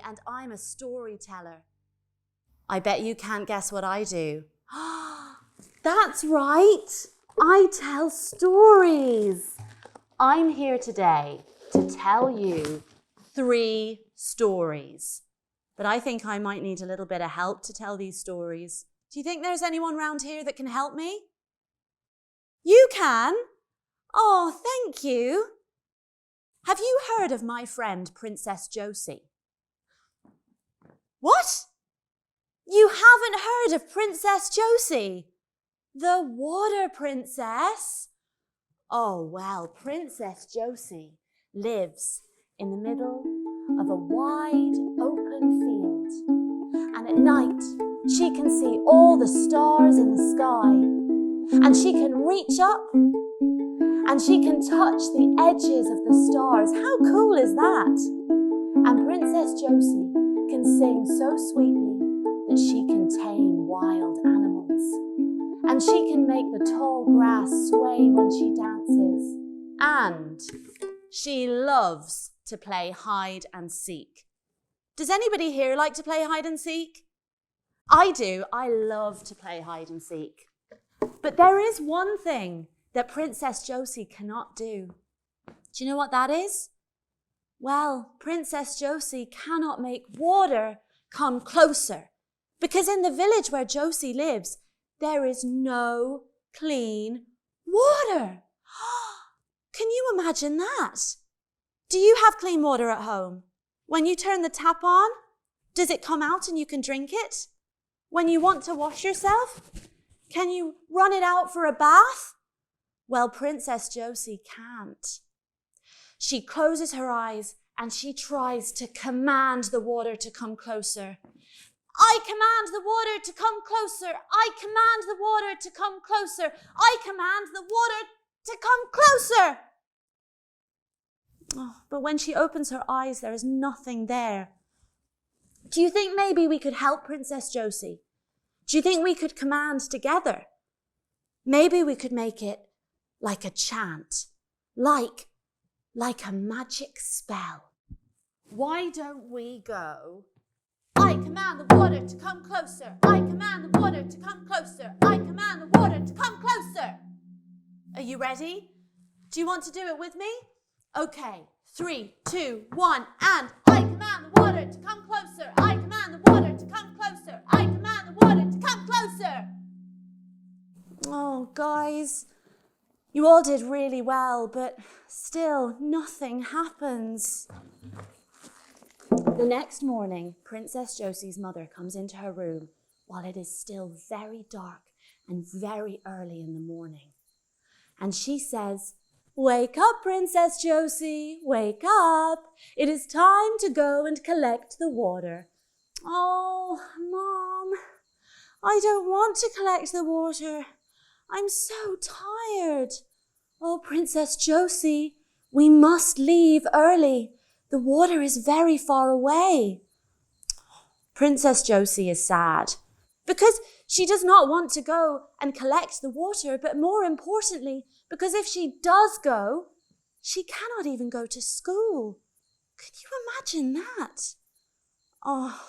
and I'm a storyteller. I bet you can't guess what I do. That's right, I tell stories. I'm here today to tell you 3 stories. But I think I might need a little bit of help to tell these stories. Do you think there's anyone around here that can help me? You can? Oh, thank you. Have you heard of my friend Princess Josie? What? You haven't heard of Princess Josie? The water princess? Oh, well, Princess Josie lives in the middle of a wide open field. And at night, she can see all the stars in the sky. And she can reach up and she can touch the edges of the stars. How cool is that? And Princess Josie can sing so sweetly that she can tame wild animals. And she can make the tall grass sway when she dances. And she loves to play hide and seek. Does anybody here like to play hide and seek? I do. I love to play hide and seek. But there is one thing that Princess Josie cannot do. Do you know what that is? Well, Princess Josie cannot make water come closer because in the village where Josie lives, there is no clean water. Can you imagine that? Do you have clean water at home? When you turn the tap on, does it come out and you can drink it? When you want to wash yourself, can you run it out for a bath? Well, Princess Josie can't. She closes her eyes and she tries to command the water to come closer. I command the water to come closer. I command the water to come closer. I command the water to come closer. Oh, but when she opens her eyes, there is nothing there. Do you think maybe we could help Princess Josie? Do you think we could command together? Maybe we could make it like a chant, like a magic spell. Why don't we go, I command the water to come closer. I command the water to come closer. I command the water to come closer. Are you ready? Do you want to do it with me? Okay, 3, 2, 1, and I command the water to come closer. I command the water to come closer. I command the water to come closer. Oh, guys, you all did really well, but still nothing happens. The next morning, Princess Josie's mother comes into her room while it is still very dark and very early in the morning. And she says, "Wake up, Princess Josie, wake up. It is time to go and collect the water." "Oh, Mom, I don't want to collect the water. I'm so tired." "Oh, Princess Josie, we must leave early. The water is very far away." Princess Josie is sad because she does not want to go and collect the water, but more importantly, because if she does go, she cannot even go to school. Can you imagine that? Oh,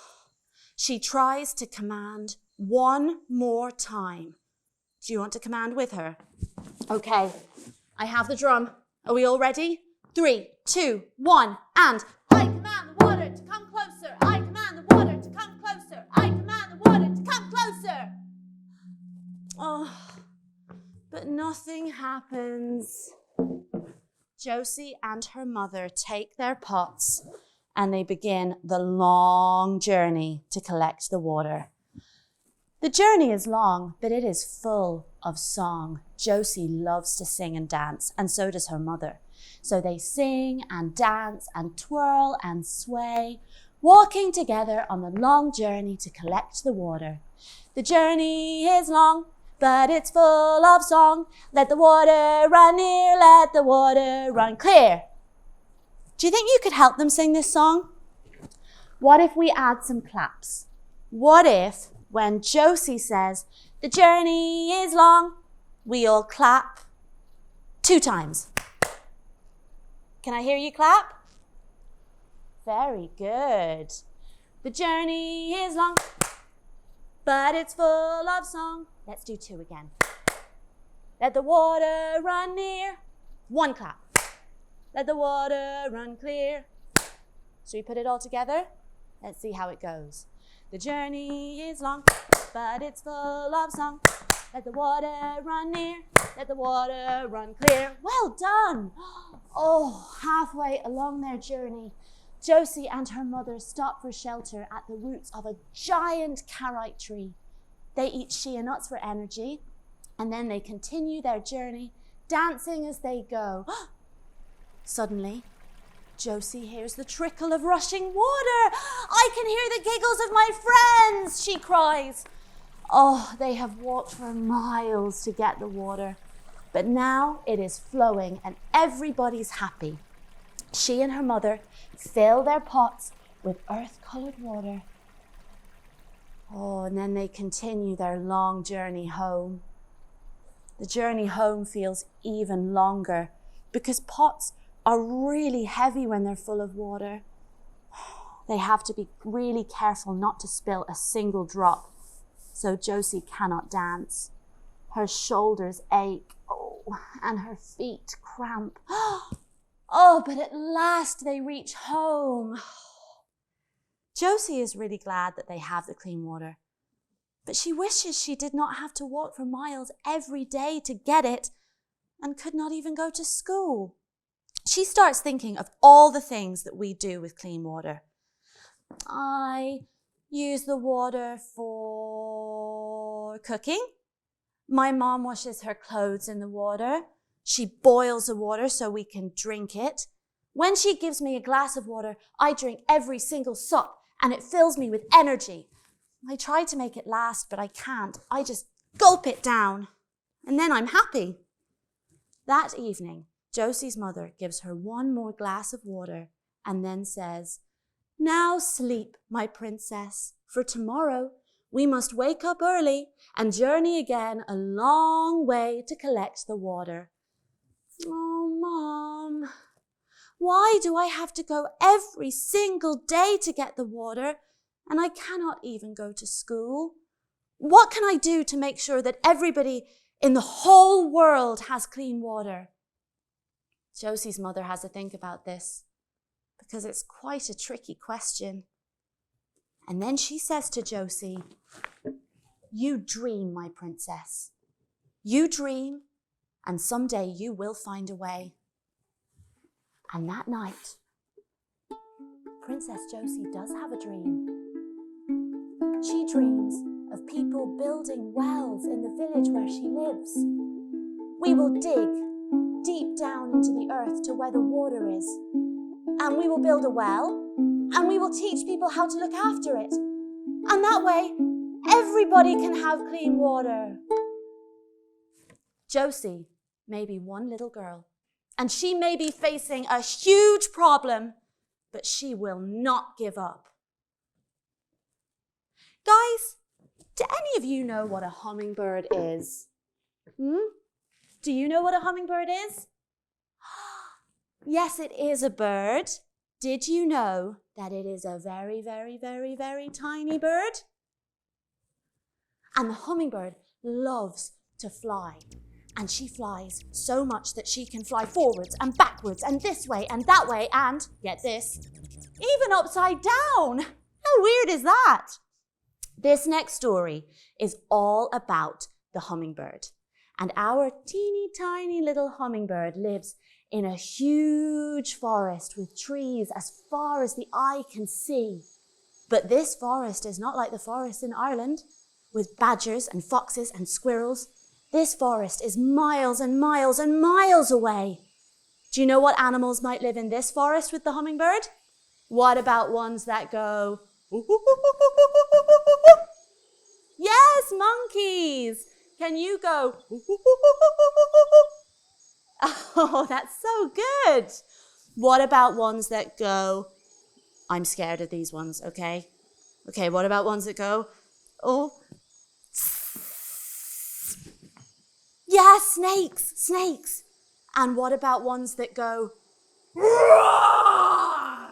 she tries to command one more time. Do you want to command with her? Okay, I have the drum. Are we all ready? 3, 2, 1, and I command the water to come closer. I command the water to come closer. I command the water to come closer. Oh, but nothing happens. Josie and her mother take their pots and they begin the long journey to collect the water. The journey is long, but it is full of song. Josie loves to sing and dance, and so does her mother. So they sing and dance and twirl and sway, walking together on the long journey to collect the water. The journey is long, but it's full of song. Let the water run near, let the water run clear. Do you think you could help them sing this song? What if we add some claps? What if, when Josie says, "The journey is long," we all clap 2 times? Can I hear you clap? Very good. The journey is long, but it's full of song. Let's do 2 again. Let the water run near. 1 clap. Let the water run clear. Should we put it all together? Let's see how it goes. The journey is long, but it's full of song. Let the water run near. Let the water run clear. Well done. Oh, halfway along their journey, Josie and her mother stop for shelter at the roots of a giant carrot tree. They eat shea nuts for energy, and then they continue their journey, dancing as they go. Suddenly, Josie hears the trickle of rushing water. I can hear the giggles of my friends, she cries. Oh, they have walked for miles to get the water, but now it is flowing and everybody's happy. She and her mother fill their pots with earth-colored water. Oh, and then they continue their long journey home. The journey home feels even longer because pots are really heavy when they're full of water. They have to be really careful not to spill a single drop, so Josie cannot dance. Her shoulders ache, and her feet cramp. Oh, but at last they reach home. Josie is really glad that they have the clean water, but she wishes she did not have to walk for miles every day to get it and could not even go to school. She starts thinking of all the things that we do with clean water. I use the water for cooking. My mom washes her clothes in the water. She boils the water so we can drink it. When she gives me a glass of water, I drink every single sup and it fills me with energy. I try to make it last, but I can't. I just gulp it down and then I'm happy. That evening, Josie's mother gives her 1 more glass of water and then says, "Now sleep, my princess, for tomorrow we must wake up early and journey again a long way to collect the water." Oh, Mom, why do I have to go every single day to get the water and I cannot even go to school? What can I do to make sure that everybody in the whole world has clean water? Josie's mother has to think about this because it's quite a tricky question. And then she says to Josie, "You dream, my princess. You dream, and someday you will find a way." And that night, Princess Josie does have a dream. She dreams of people building wells in the village where she lives. We will dig deep down into the earth to where the water is, and we will build a well, and we will teach people how to look after it. And that way, everybody can have clean water. Josie may be one little girl, and she may be facing a huge problem, but she will not give up. Guys, do any of you know what a hummingbird is? Do you know what a hummingbird is? Yes, it is a bird. Did you know that it is a very, very, very, very tiny bird? And the hummingbird loves to fly. And she flies so much that she can fly forwards and backwards and this way and that way and, get this, even upside down. How weird is that? This next story is all about the hummingbird. And our teeny tiny little hummingbird lives in a huge forest with trees as far as the eye can see. But this forest is not like the forest in Ireland, with badgers and foxes and squirrels. This forest is miles and miles and miles away. Do you know what animals might live in this forest with the hummingbird? What about ones that go, yes, monkeys. Can you go, oh, that's so good. What about ones that go, I'm scared of these ones, okay? Okay, what about ones that go, oh, yes, snakes. And what about ones that go, roar?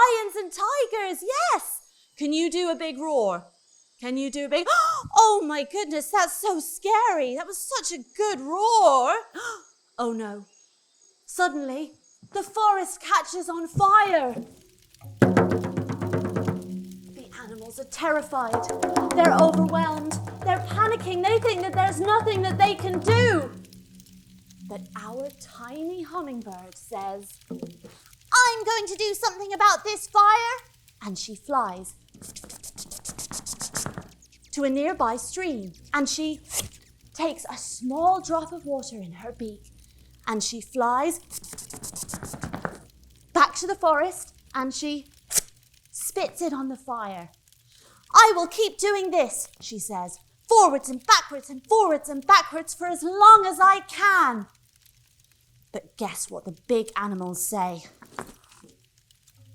lions and tigers, yes. Can you do a big roar? Can you do a big, oh my goodness, that's so scary. That was such a good roar. Oh no. Suddenly, the forest catches on fire. The animals are terrified. They're overwhelmed. They're panicking. They think that there's nothing that they can do. But our tiny hummingbird says, I'm going to do something about this fire. And she flies to a nearby stream, and she takes a small drop of water in her beak, and she flies back to the forest, and she spits it on the fire. I will keep doing this, she says, forwards and backwards for as long as I can. But guess what the big animals say?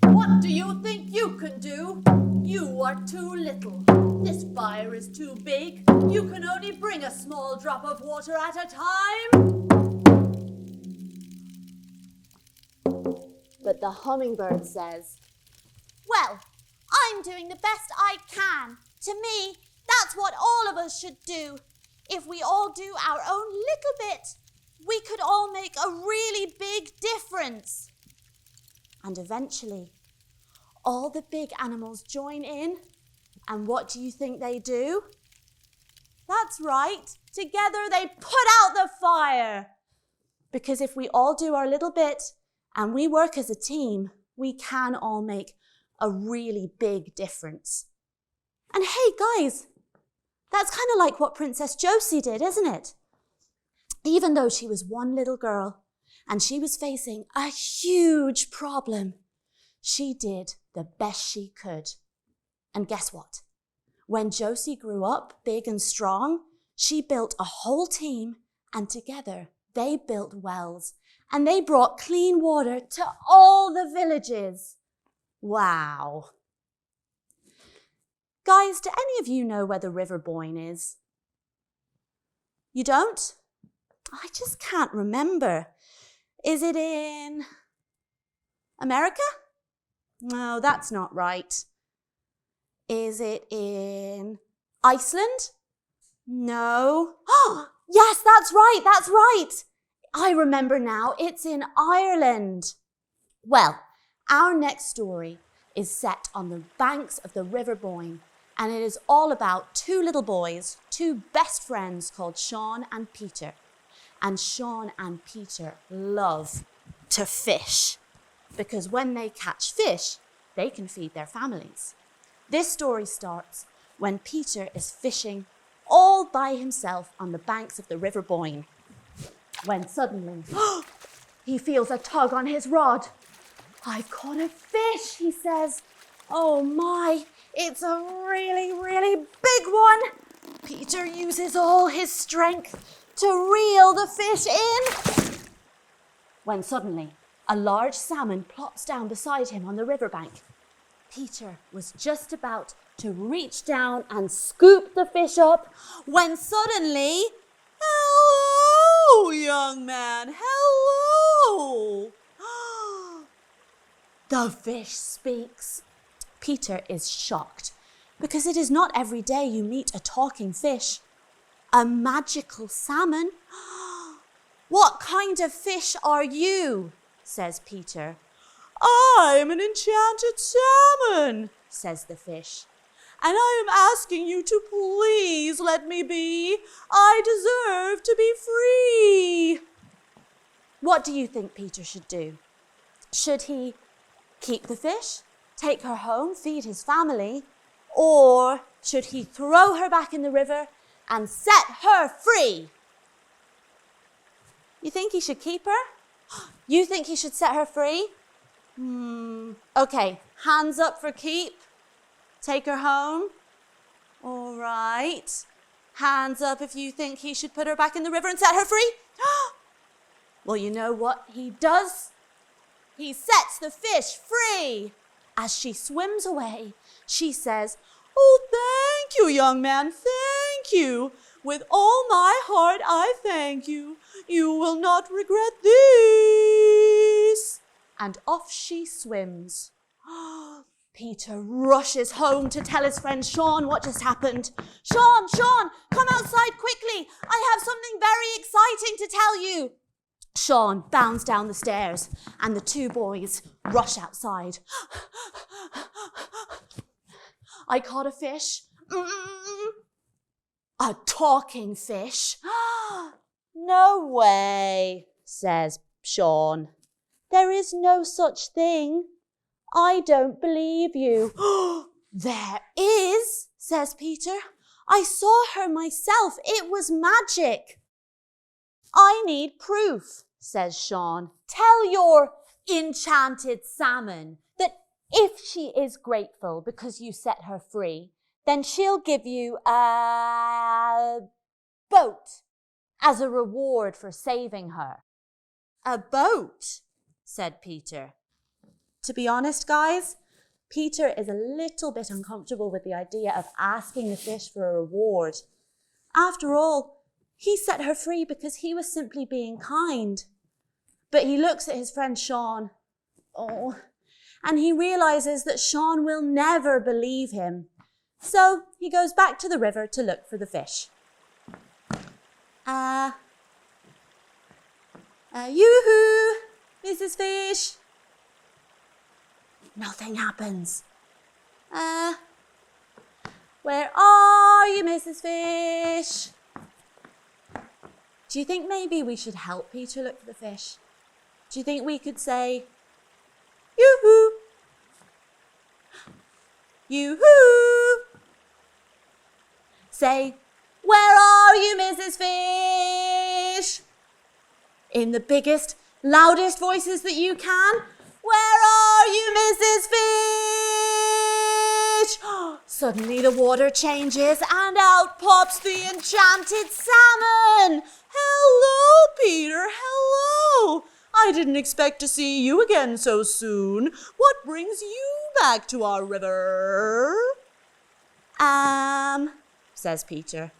What do you think you can do? You are too little. This fire is too big. You can only bring a small drop of water at a time. But the hummingbird says, well, I'm doing the best I can. To me, that's what all of us should do. If we all do our own little bit, we could all make a really big difference. And eventually, all the big animals join in. And what do you think they do? That's right. Together they put out the fire. Because if we all do our little bit and we work as a team, we can all make a really big difference. And hey, guys, that's kind of like what Princess Josie did, isn't it? Even though she was one little girl and she was facing a huge problem, she did the best she could. And guess what? When Josie grew up big and strong, she built a whole team, and together they built wells and they brought clean water to all the villages. Wow. Guys, do any of you know where the River Boyne is? You don't? I just can't remember. Is it in America? No, that's not right. Is it in Iceland? No. Oh, yes, that's right. I remember now, it's in Ireland. Well, our next story is set on the banks of the River Boyne, and it is all about two little boys, two best friends called Sean and Peter. And Sean and Peter love to fish, because when they catch fish, they can feed their families. This story starts when Peter is fishing all by himself on the banks of the River Boyne, when suddenly he feels a tug on his rod. I've caught a fish, he says. Oh my, it's a really, really big one. Peter uses all his strength to reel the fish in, when suddenly a large salmon plops down beside him on the riverbank. Peter was just about to reach down and scoop the fish up when suddenly, hello, young man, hello. The fish speaks. Peter is shocked because it is not every day you meet a talking fish. A magical salmon? What kind of fish are you? Says Peter. I'm an enchanted salmon, says the fish. And I am asking you to please let me be. I deserve to be free. What do you think Peter should do? Should he keep the fish, take her home, feed his family, or should he throw her back in the river and set her free? You think he should keep her? You think he should set her free? Okay, hands up for keep. Take her home. All right. Hands up if you think he should put her back in the river and set her free. Well, you know what he does? He sets the fish free. As she swims away, she says, oh, thank you, young man, thank you. With all my heart, I thank you. You will not regret this. And off she swims. Peter rushes home to tell his friend Sean what just happened. Sean, come outside quickly. I have something very exciting to tell you. Sean bounds down the stairs and the two boys rush outside. I caught a fish. A talking fish. No way, says Sean. There is no such thing. I don't believe you. There is, says Peter. I saw her myself. It was magic. I need proof, says Sean. Tell your enchanted salmon that if she is grateful because you set her free, then she'll give you a boat as a reward for saving her. A boat, said Peter. To be honest, guys, Peter is a little bit uncomfortable with the idea of asking the fish for a reward. After all, he set her free because he was simply being kind. But he looks at his friend Sean, and he realizes that Sean will never believe him. So he goes back to the river to look for the fish. Yoo-hoo, Mrs. Fish. Nothing happens. Where are you, Mrs. Fish? Do you think maybe we should help Peter look for the fish? Do you think we could say, yoo-hoo, yoo-hoo? Say, where are you, Mrs. Fish? In the biggest, loudest voices that you can. Where are you, Mrs. Fish? Suddenly the water changes and out pops the enchanted salmon. Hello, Peter, hello. I didn't expect to see you again so soon. What brings you back to our river? Says Peter.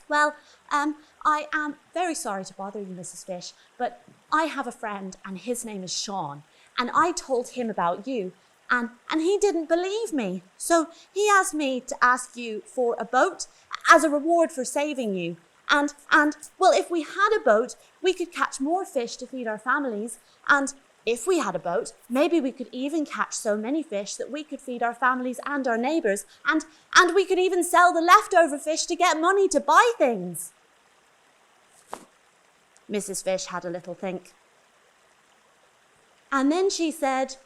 Well, I am very sorry to bother you, Mrs. Fish, but I have a friend and his name is Sean. And I told him about you, and he didn't believe me. So he asked me to ask you for a boat as a reward for saving you. And well, if we had a boat, we could catch more fish to feed our families. And if we had a boat, maybe we could even catch so many fish that we could feed our families and our neighbours. And we could even sell the leftover fish to get money to buy things. Mrs. Fish had a little think. And then she said,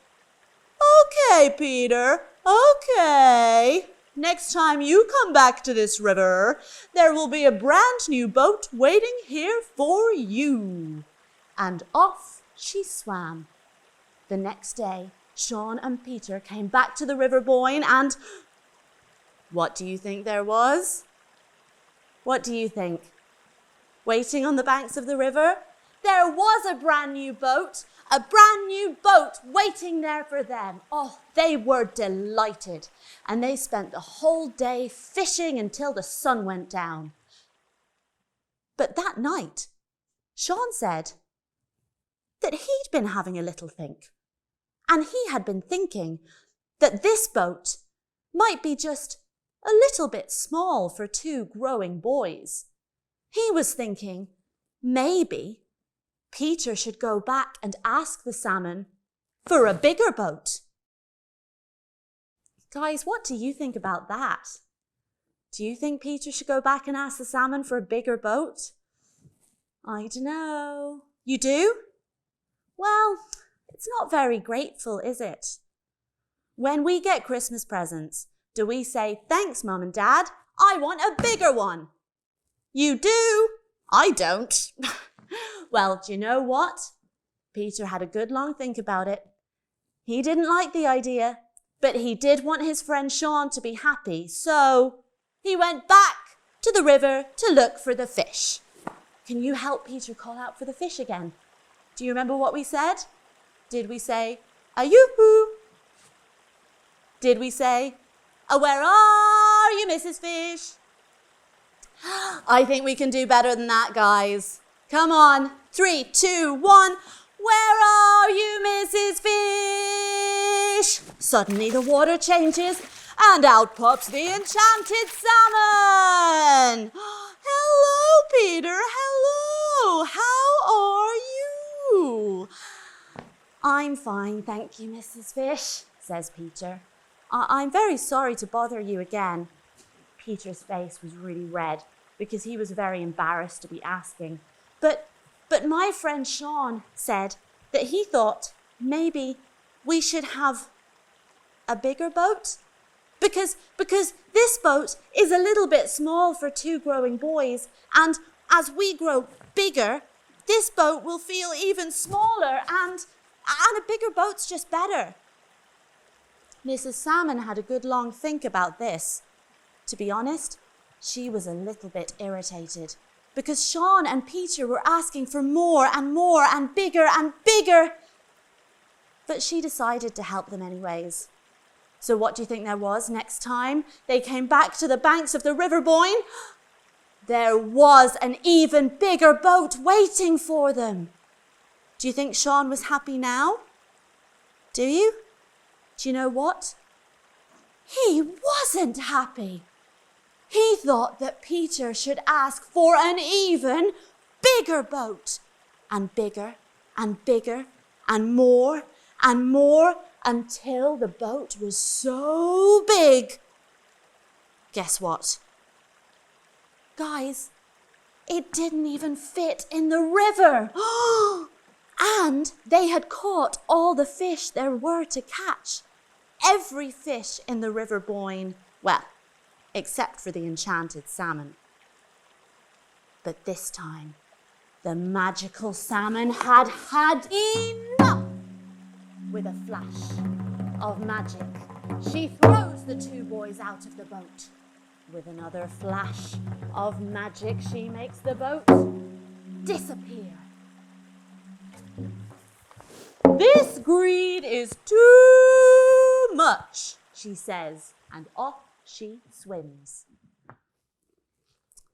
okay, Peter, okay. Next time you come back to this river, there will be a brand new boat waiting here for you. And off she swam. The next day, Sean and Peter came back to the river Boyne and what do you think there was? What do you think? Waiting on the banks of the river, there was a brand new boat waiting there for them. Oh, they were delighted. And they spent the whole day fishing until the sun went down. But that night, Sean said that he'd been having a little think. And he had been thinking that this boat might be just a little bit small for two growing boys. He was thinking maybe Peter should go back and ask the salmon for a bigger boat. Guys, what do you think about that? Do you think Peter should go back and ask the salmon for a bigger boat? I don't know. You do? Well, it's not very grateful, is it? When we get Christmas presents, do we say, thanks, Mum and Dad, I want a bigger one? You do? I don't. Well, do you know what? Peter had a good long think about it. He didn't like the idea, but he did want his friend Sean to be happy, so he went back to the river to look for the fish. Can you help Peter call out for the fish again? Do you remember what we said? Did we say, a yoo-hoo? Did we say, where are you, Mrs. Fish? I think we can do better than that, guys. Come on, 3, 2, 1. Where are you, Mrs. Fish? fish, suddenly the water changes and out pops the enchanted salmon. Hello, Peter. Hello. How are you? I'm fine, thank you, Mrs. Fish, says Peter. I'm very sorry to bother you again. Peter's face was really red because he was very embarrassed to be asking. But my friend Sean said that he thought maybe we should have a bigger boat. Because this boat is a little bit small for two growing boys, and as we grow bigger, this boat will feel even smaller, and a bigger boat's just better. Mrs. Salmon had a good long think about this. To be honest, she was a little bit irritated because Sean and Peter were asking for more and more and bigger and bigger. But she decided to help them anyways. So what do you think there was next time they came back to the banks of the River Boyne? There was an even bigger boat waiting for them. Do you think Sean was happy now? Do you? Do you know what? He wasn't happy. He thought that Peter should ask for an even bigger boat, and bigger and bigger and more until the boat was so big. Guess what? Guys, it didn't even fit in the river. And they had caught all the fish there were to catch. Every fish in the River Boyne, well, except for the enchanted salmon. But this time, the magical salmon had had enough. With a flash of magic, she throws the two boys out of the boat. With another flash of magic, she makes the boat disappear. This greed is too much, she says, and off she swims.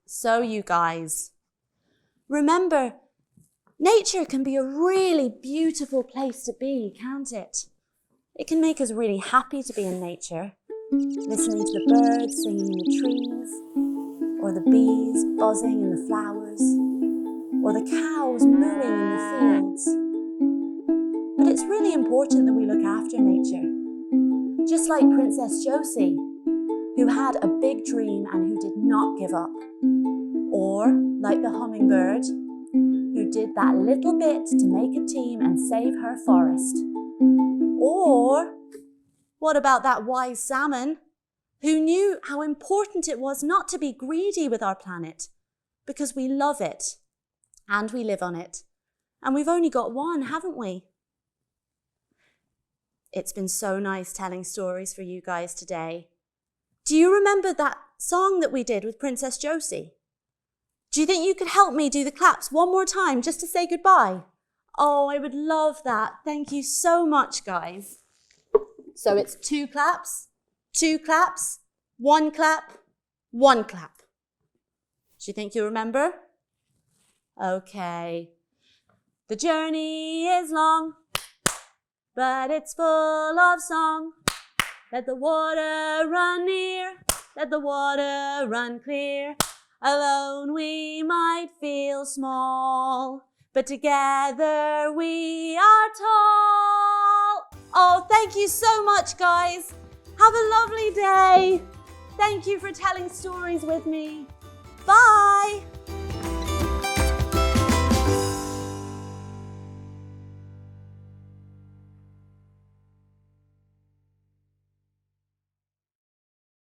So you guys, remember, nature can be a really beautiful place to be, can't it? It can make us really happy to be in nature, listening to the birds singing in the trees, or the bees buzzing in the flowers, or the cows mooing in the fields. But it's really important that we look after nature, just like Princess Josie, who had a big dream and who did not give up, or like the hummingbird, who did that little bit to make a team and save her forest. Or what about that wise salmon who knew how important it was not to be greedy with our planet because we love it and we live on it. And we've only got one, haven't we? It's been so nice telling stories for you guys today. Do you remember that song that we did with Princess Josie? Do you think you could help me do the claps one more time just to say goodbye? Oh, I would love that. Thank you so much, guys. So it's 2 claps, 2 claps, 1 clap, 1 clap. Do you think you remember? Okay. The journey is long, but it's full of song. Let the water run near, let the water run clear. Alone we might feel small, but together we are tall. Oh, thank you so much, guys. Have a lovely day. Thank you for telling stories with me. Bye.